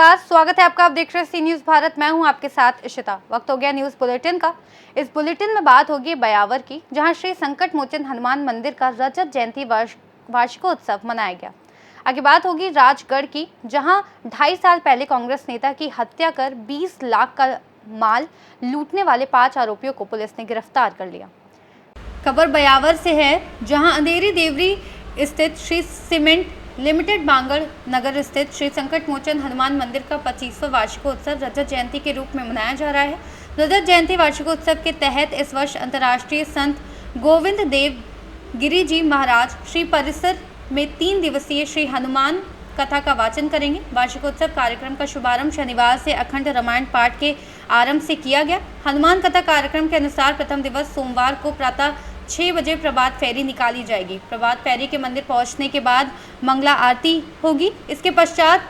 नमस्कार, स्वागत है आपका। आप देख रहे हैं सी न्यूज़ भारत। मैं हूं आपके साथ इशिता। वक्त हो गया न्यूज़ बुलेटिन का। इस बुलेटिन में बात होगी बयावर की, जहां श्री संकट मोचन हनुमान मंदिर का रजत जयंती वार्षिकोत्सव मनाया गया। आगे बात होगी राजगढ़ की, जहां 2.5 साल पहले कांग्रेस नेता की हत्या कर 20 लाख का माल लूटने वाले 5 आरोपियों को पुलिस ने गिरफ्तार कर लिया। खबर बयावर से है, जहां अंधेरी देवरी स्थित श्री सीमेंट लिमिटेड बांगड़ नगर स्थित श्री संकट मोचन हनुमान मंदिर का 25वां वार्षिकोत्सव रजत जयंती के रूप में मनाया जा रहा है। रजत जयंती वार्षिकोत्सव के तहत इस वर्ष अंतर्राष्ट्रीय संत गोविंद देव गिरी जी महाराज श्री परिसर में 3 दिवसीय श्री हनुमान कथा का वाचन करेंगे। वार्षिकोत्सव कार्यक्रम का शुभारंभ शनिवार से अखंड रामायण पाठ के आरंभ से किया गया। हनुमान कथा कार्यक्रम के अनुसार प्रथम दिवस सोमवार को प्रातः 6 बजे प्रभात फेरी निकाली जाएगी। प्रभात फेरी के मंदिर पहुंचने के बाद मंगला आरती होगी। इसके पश्चात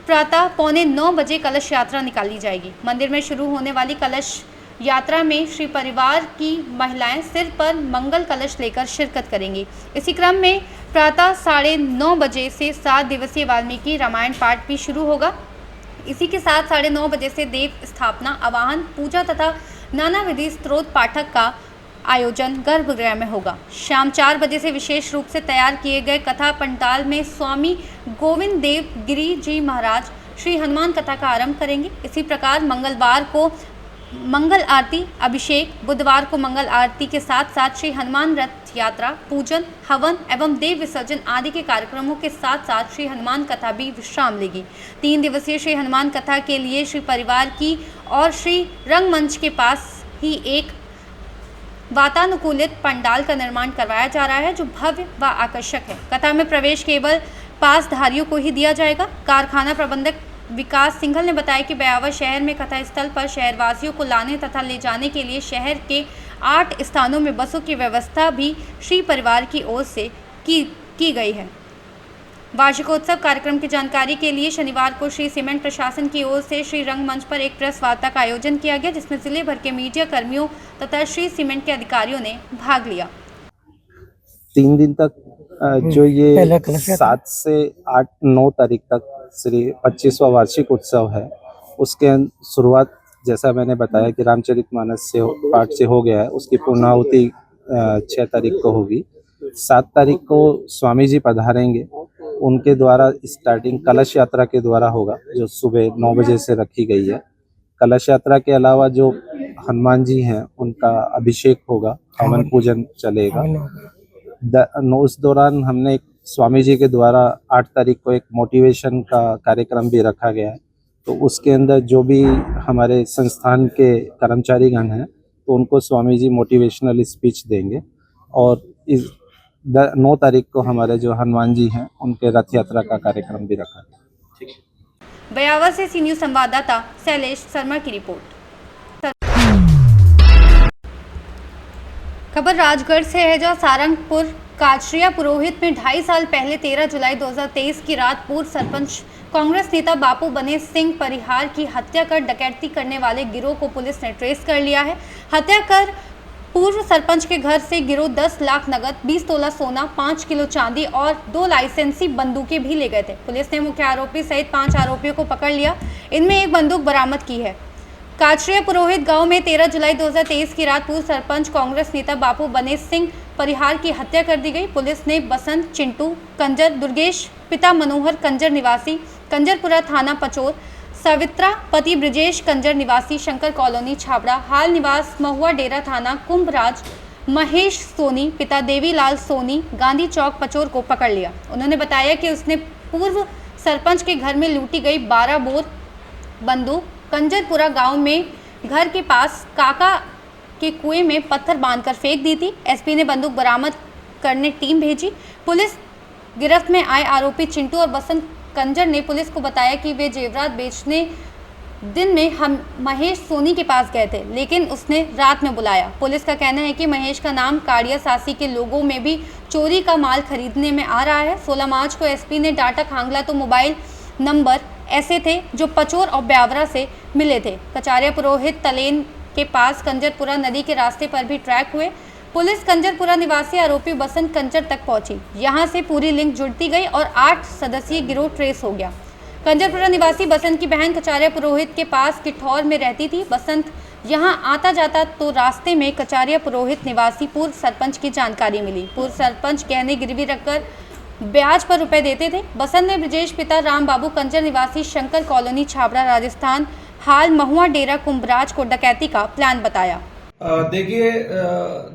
प्रातः 8:45 बजे कलश यात्रा निकाली जाएगी। मंदिर में शुरू होने वाली कलश यात्रा में श्री परिवार की महिलाएं सिर पर मंगल कलश लेकर शिरकत करेंगी। इसी क्रम में प्रातः 9:30 बजे से 7 दिवसीय वाल्मीकि रामायण पाठ भी शुरू होगा। इसी के साथ 9:30 बजे से देव स्थापना, आवाहन, पूजा तथा नाना विधि स्तोत्र पाठक का आयोजन गर्भगृह में होगा। शाम 4 बजे से विशेष रूप से तैयार किए गए कथा पंडाल में स्वामी गोविंद देव गिरी जी महाराज श्री हनुमान कथा का आरंभ करेंगे। इसी प्रकार मंगलवार को मंगल आरती, अभिषेक, बुधवार को मंगल आरती के साथ साथ श्री हनुमान रथ यात्रा, पूजन, हवन एवं देव विसर्जन आदि के कार्यक्रमों के साथ साथ श्री हनुमान कथा भी विश्राम लेगी। 3 दिवसीय श्री हनुमान कथा के लिए श्री परिवार की और श्री रंगमंच के पास ही एक वातानुकूलित पंडाल का निर्माण करवाया जा रहा है, जो भव्य व आकर्षक है। कथा में प्रवेश केवल पासधारियों को ही दिया जाएगा। कारखाना प्रबंधक विकास सिंघल ने बताया कि बयावर शहर में कथा स्थल पर शहरवासियों को लाने तथा ले जाने के लिए शहर के 8 स्थानों में बसों की व्यवस्था भी श्री परिवार की ओर से की गई है। वार्षिकोत्सव कार्यक्रम की जानकारी के लिए शनिवार को श्री सीमेंट प्रशासन की ओर से श्री रंगमंच पर एक प्रेस वार्ता का आयोजन किया गया, जिसमें जिले भर के मीडिया कर्मियों तथा श्री सीमेंट के अधिकारियों ने भाग लिया। 3 दिन तक जो ये 7 से 8-9 तारीख तक श्री 25वां वार्षिक उत्सव है, उसके शुरुआत जैसा मैंने बताया कि रामचरितमानस से पाठ से हो गया है। उसकी पूर्णाहुति 6 तारीख को होगी। 7 तारीख को स्वामी जी पधारेंगे। उनके द्वारा स्टार्टिंग कलश यात्रा के द्वारा होगा, जो सुबह 9 बजे से रखी गई है। कलश यात्रा के अलावा जो हनुमान जी हैं, उनका अभिषेक होगा, हवन पूजन चलेगा। उस दौरान हमने स्वामी जी के द्वारा 8 तारीख को एक मोटिवेशन का कार्यक्रम भी रखा गया है। तो उसके अंदर जो भी हमारे संस्थान के कर्मचारीगण हैं, तो उनको स्वामी जी मोटिवेशनल स्पीच देंगे। और इस 9 तारीख को हमारे जो हनुमान जी हैं, उनके रथ यात्रा का कार्यक्रम भी रखा गया। बयावर से सी न्यूज़ संवाददाता शैलेश शर्मा की रिपोर्ट। खबर राजगढ़ से है, जहां सारंगपुर काचरिया पुरोहित में 2.5 साल पहले 13 जुलाई 2023 की रात पूर्व सरपंच कांग्रेस नेता बापू बने सिंह परिहार की हत्या कर डकैती करने वाले गिरोह को पुलिस ने ट्रेस कर लिया है। हत्या कर पूर्व सरपंच के घर से गिरोह 10 लाख नगद, 20 तोला सोना, 5 किलो चांदी और 2 लाइसेंसी बंदूकें भी ले गए थे। पुलिस ने मुख्य आरोपी सहित 5 आरोपियों को पकड़ लिया। इनमें एक बंदूक बरामद की है। काचरिया पुरोहित गांव में 13 जुलाई 2023 की रात पूर्व सरपंच कांग्रेस नेता बापू बने सिंह परिहार की हत्या कर दी गई। पुलिस ने बसंत चिंटू कंजर, दुर्गेश पिता मनोहर कंजर निवासी कंजरपुरा थाना पचोर, सवित्रा पति ब्रिजेश कंजर निवासी शंकर कॉलोनी छाबड़ा, हाल निवास महुआ डेरा थाना कुंभराज, महेश सोनी पिता देवीलाल सोनी गांधी चौक पचोर को पकड़ लिया। उन्होंने बताया कि उसने पूर्व सरपंच के घर में लूटी गई 12 बोर बंदूक कंजरपुरा गांव में घर के पास काका के कुएं में पत्थर बांधकर फेंक दी थी। एसपी ने बंदूक बरामद करने टीम भेजी। पुलिस गिरफ्त में आए आरोपी चिंटू और बसंत कंजर ने पुलिस को बताया कि वे जेवरात बेचने दिन में हम महेश सोनी के पास गए थे, लेकिन उसने रात में बुलाया। पुलिस का कहना है कि महेश का नाम काड़िया सासी के लोगों में भी चोरी का माल खरीदने में आ रहा है। 16 मार्च को एसपी ने डाटा खांगला तो मोबाइल नंबर ऐसे थे जो पचोर और ब्यावरा से मिले थे। कचारिया पुरोहित तलेन के पास कंजरपुरा नदी के रास्ते पर भी ट्रैक हुए। पुलिस कंजरपुरा निवासी आरोपी बसंत कंजर तक पहुंची। यहां से पूरी लिंक जुड़ती गई और 8 सदस्यीय गिरोह ट्रेस हो गया। कंजरपुरा निवासी बसंत की बहन कचारिया पुरोहित के पास किठौर में रहती थी। बसंत यहां आता जाता तो रास्ते में कचारिया पुरोहित निवासी पूर्व सरपंच की जानकारी मिली। पूर्व सरपंच गहने गिरवी रखकर ब्याज पर रुपए देते थे। बसंत ने ब्रजेश पिता राम बाबू कंजर निवासी शंकर कॉलोनी छाबड़ा राजस्थान हाल महुआ डेरा कुंभराज को डकैती का प्लान बताया। देखिए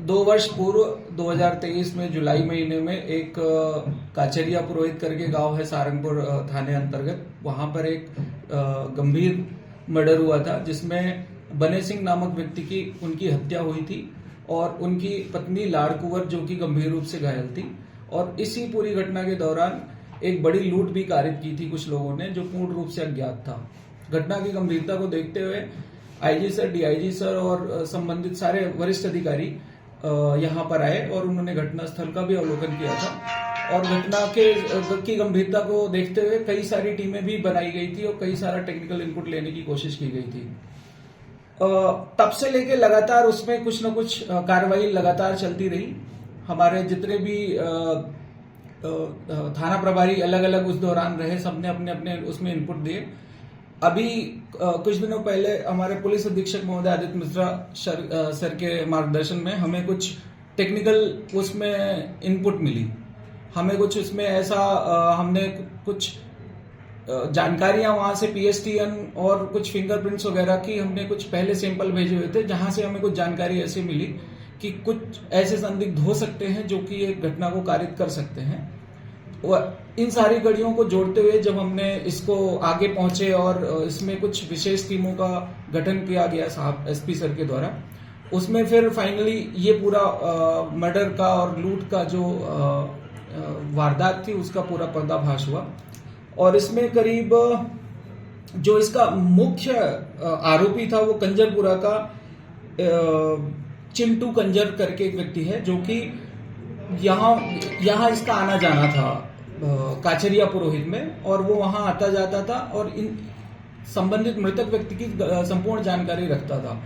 2 वर्ष पूर्व 2023 में जुलाई महीने में एक काचरिया पुरोहित करके गांव है सारंगपुर थाने अंतर्गत, वहां पर एक गंभीर मर्डर हुआ था जिसमें बने सिंह नामक व्यक्ति की उनकी हत्या हुई थी और उनकी पत्नी लाड़कुंवर जो कि गंभीर रूप से घायल थी। और इसी पूरी घटना के दौरान एक बड़ी लूट भी कारित की थी कुछ लोगों ने जो पूर्ण रूप से अज्ञात था। घटना की गंभीरता को देखते हुए आईजी सर, डीआईजी सर और संबंधित सारे वरिष्ठ अधिकारी यहां पर आए और उन्होंने घटनास्थल का भी अवलोकन किया था। और घटना की गंभीरता को देखते हुए कई सारी टीमें भी बनाई गई थी और कई सारा टेक्निकल इनपुट लेने की कोशिश की गई थी। तब से लेके लगातार उसमें कुछ न कुछ कार्रवाई लगातार चलती रही। हमारे जितने भी थाना प्रभारी अलग अलग उस दौरान रहे, सबने अपने अपने उसमें इनपुट दिए। अभी कुछ दिनों पहले हमारे पुलिस अधीक्षक महोदय आदित्य मिश्रा सर के मार्गदर्शन में हमें कुछ टेक्निकल उसमें इनपुट मिली। हमें कुछ उसमें ऐसा हमने कुछ जानकारियां वहां से पीएसटीएन और कुछ फिंगरप्रिंट्स वगैरह की हमने कुछ पहले सैंपल भेजे हुए थे, जहां से हमें कुछ जानकारी ऐसी मिली कि कुछ ऐसे संदिग्ध हो सकते हैं जो कि एक घटना को कारित कर सकते हैं। इन सारी कड़ियों को जोड़ते हुए जब हमने इसको आगे पहुंचे और इसमें कुछ विशेष टीमों का गठन किया गया साहब एसपी सर के द्वारा, उसमें फिर फाइनली ये पूरा मर्डर का और लूट का जो वारदात थी उसका पूरा पर्दाफाश हुआ। और इसमें करीब जो इसका मुख्य आरोपी था वो कंजरपुरा का चिंटू कंजर करके एक व्यक्ति है जो कि यहाँ इसका आना जाना था काचरिया पुरोहित में, और वो वहां आता जाता था और इन संबंधित मृतक व्यक्ति की संपूर्ण जानकारी रखता था।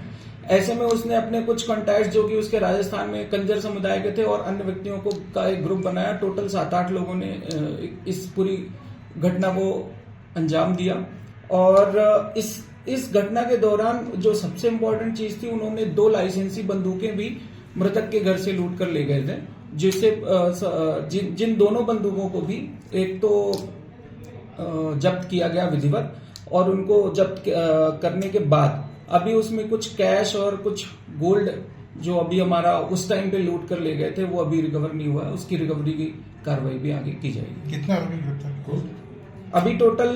ऐसे में उसने अपने कुछ कॉन्टैक्ट जो कि उसके राजस्थान में कंजर समुदाय के थे और अन्य व्यक्तियों को का एक ग्रुप बनाया। टोटल 7-8 लोगों ने इस पूरी घटना को अंजाम दिया। और इस घटना के दौरान जो सबसे इम्पोर्टेंट चीज थी, उन्होंने 2 लाइसेंसी बंदूकें भी मृतक के घर से लूट कर ले गए थे, जिससे जिन दोनों बंदूकों को भी एक तो जब्त किया गया विधिवत, और उनको जब्त करने के बाद अभी उसमें कुछ कैश और कुछ गोल्ड जो अभी हमारा उस टाइम पे लूट कर ले गए थे वो अभी रिकवर नहीं हुआ है। उसकी रिकवरी की कार्रवाई भी आगे की जाएगी। कितने आरोपी गिरफ्तार? अभी टोटल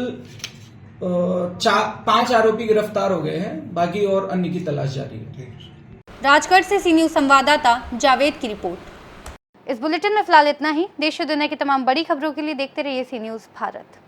5 आरोपी गिरफ्तार हो गए हैं, बाकी और अन्य की तलाश जारी है। राजगढ़ से सी न्यूज संवाददाता जावेद की रिपोर्ट। इस बुलेटिन में फिलहाल इतना ही। देश और दुनिया की तमाम बड़ी खबरों के लिए देखते रहिए सी न्यूज भारत।